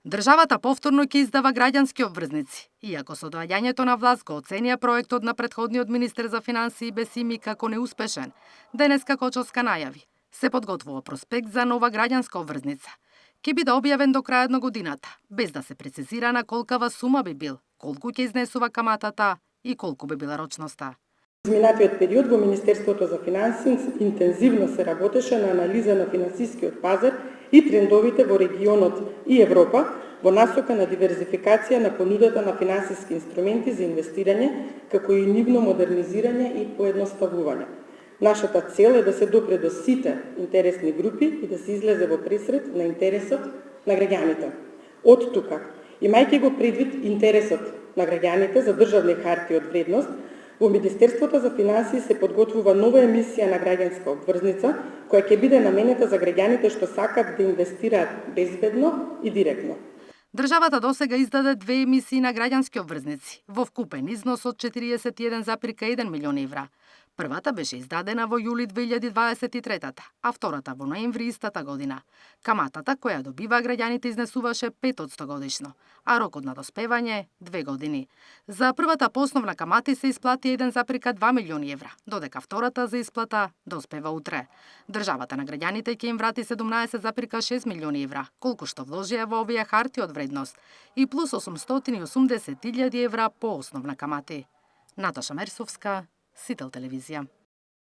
Државата повторно ќе издава граѓански обврзници, иако со доаѓањето на власт го оценија проектот на претходниот министер за финансии Бесими како неуспешен. Денеска Кочовска најави се подготвува проспект за нова граѓанска обврзница. Ќе биде објавен до крајот на годината, без да се прецизира на колкава сума би бил, колку ќе изнесува каматата и колку би била рочноста. Изминатиот период во Министерството за финансии интензивно се работеше на анализа на финансискиот пазар и трендовите во регионот и Европа во насока на диверзификација на понудата на финансиски инструменти за инвестирање, како и нивно модернизирање и поедноставување. Нашата цел е да се допре до сите интересни групи и да се излезе во пресред на интересот на граѓаните. Од тука, имајќи го предвид интересот на граѓаните за државни харти од вредност, во Министерството за финансии се подготвува нова емисија на граѓанска обврзница, која ќе биде наменета за граѓаните што сакат да инвестираат безбедно и директно. Државата досега издаде 2 емисии на граѓански обврзници во вкупен износ од 41,1 милион евра. Првата беше издадена во јули 2023, а втората во ноември истата година. Каматата која добива граѓаните изнесуваше 5% годишно, а рокот на доспевање 2 години. За првата по основна камати се исплати 1,2 милиони евра, додека втората за исплата доспева утре. Државата на граѓаните ќе им врати 17,6 милиони евра, колку што вложија во овие харти од вредност, и плюс 880.000 евра по основна камати. Наташа Мерсовска, Сител телевизија.